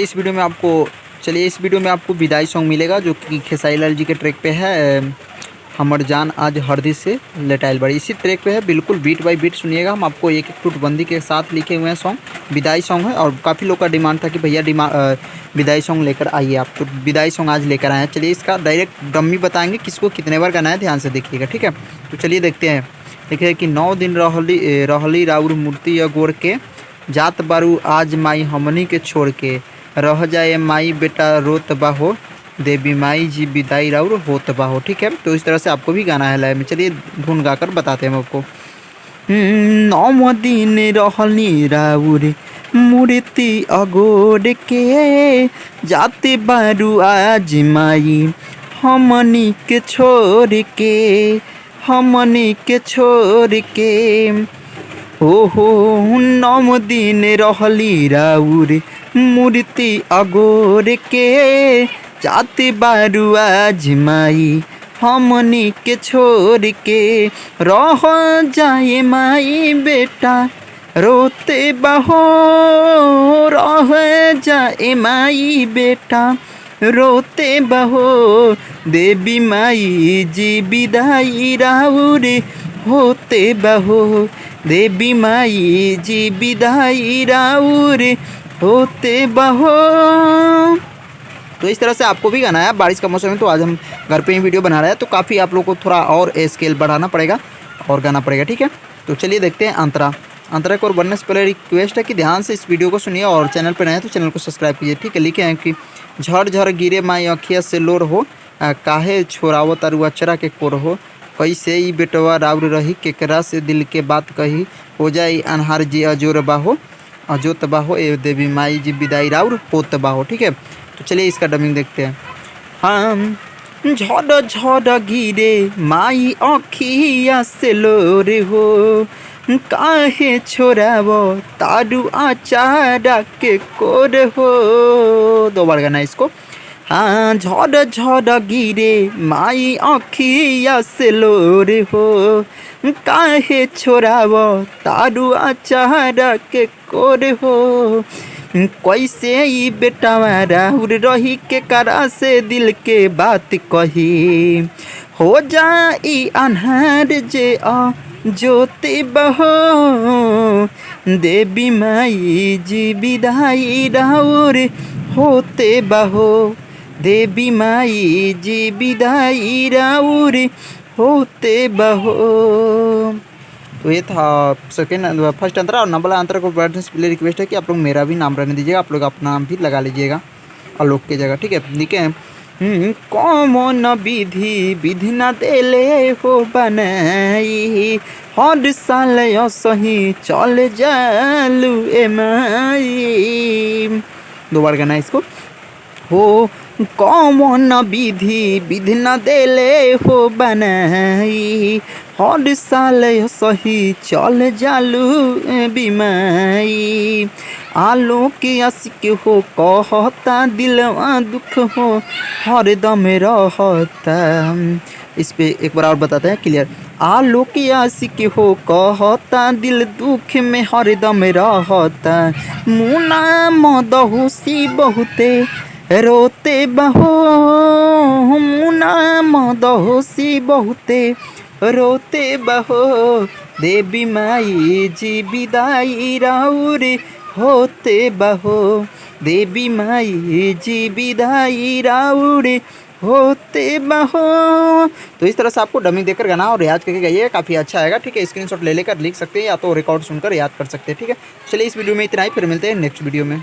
इस वीडियो में आपको विदाई सॉन्ग मिलेगा जो कि खेसारी लाल जी के ट्रैक पे है। हमर जान आज हरदी से लटाइल बड़ी इसी ट्रैक पे है। बिल्कुल बीट बाय बीट सुनिएगा। हम आपको एक एक टूटबंदी के साथ लिखे हुए हैं सॉन्ग। विदाई सॉन्ग है और काफ़ी लोग का डिमांड था कि भैया विदाई सॉन्ग लेकर आइए आप, तो विदाई सॉन्ग आज लेकर आए हैं। चलिए इसका डायरेक्ट डम्मी बताएंगे किसको कितने बार गाना है, ध्यान से देखिएगा, ठीक है। तो चलिए देखते हैं। देखिए कि 9 दिन रहली राउर मूर्ति अगोर के, जात बारू आज माई हमनी के छोड़ के, रह जाए माई बेटा रोत बाहो, देवी माई जी विदाई राउर होत बाहो, ठीक है। तो इस तरह से आपको भी गाना है लय में। चलिए धुन गाकर बताते हैं हम आपको। 9 दिन रहली राउर मूर्ति अगोर के, जाते बारू आज माई हमनी के छोड़ के, हमनी के छोड़ के। ओहो 9 दिन रहली राउर मूर्ति अगोर के, जाते बारू आज माई हमनी के छोड़ के, रह जाए माई बेटा रोते बहो, रह जाए माई बेटा रोते बहो, देवी माई जी विदाई राउर होते बहो, देवी माई जी विदाई राउर होते बहो। तो इस तरह से आपको भी गाना है। बारिश का मौसम है तो आज हम घर पे ही वीडियो बना रहे हैं, तो काफ़ी आप लोगों को थोड़ा और स्केल बढ़ाना पड़ेगा और गाना पड़ेगा, ठीक है। तो चलिए देखते हैं अंतरा। अंतरा को बनने से पहले रिक्वेस्ट है कि ध्यान से इस वीडियो को सुनिए और चैनल पर नए हैं तो चैनल को सब्सक्राइब कीजिए, ठीक है। लिखे हैं कि झड़ झड़ गिरे माई अखिया से लोर हो, काहे छोड़ावो तारू अचरा के कोर हो, कैसे ई बेटवा राउर रही केकरा से दिल के बात कही, हो जाए अनहार जी अजोर बाहो, अजोत बाहो, ए देवी माई जी विदाई राउर होत बाहो, ठीक है। तो चलिए इसका डबिंग देखते हैं। हम झड़ झड़ गिरे माई अखिया से लोर हो, काहे छोड़ावो तारू आचारा के कोर हो। 2 बार गाना इसको। हाँ झड़ झड़ गिरे माई अखिया से लोर हो, काहे छोड़ावो तारू आचारा के कोर हो, कैसे ई बेटावा राउर रही के करा से दिल के बात कही, हो जाई अन्हार जे ज्योति बहो, देवी माई जी विदाई राउर होते बहो, देवी माई जी विदाई राउर होते बहो। तो ये था फर्स्ट अंतरा। और नंबर अंतरा को पहले रिक्वेस्ट है कि आप लोग मेरा भी नाम रहने दीजिएगा, आप लोग अपना नाम भी लगा लीजिएगा आलोक की जगह, ठीक है। लिखे कौन विधि न देले हो बनाई, हर साल सही चल जालू ए माई। 2 बार गाना इसको। हो कौन विधि न देले हो बनाई, हर साल सही चल जालू बीमाई, आलो के आशिक हो कहता दिलवा दुख हो हर दम रहता। इस पे एक बार और बताते हैं क्लियर। आलो के आशिक हो कहता दिल दुख में हर दम रहता, मुना मदहोसी बहुते रोते बहो, मुना मदहोसी बहुते रोते बहो, देवी माई जी विदाई राउर होते बहो, देवी माई जी विदाई राउर होते बहो। तो इस तरह से आपको डमी देकर गाना और रियाज करके गाइए, काफ़ी अच्छा आएगा, ठीक है। स्क्रीनशॉट ले लेकर लिख सकते हैं या तो रिकॉर्ड सुनकर याद कर सकते हैं, ठीक है। चलिए इस वीडियो में इतना ही, फिर मिलते हैं नेक्स्ट वीडियो में।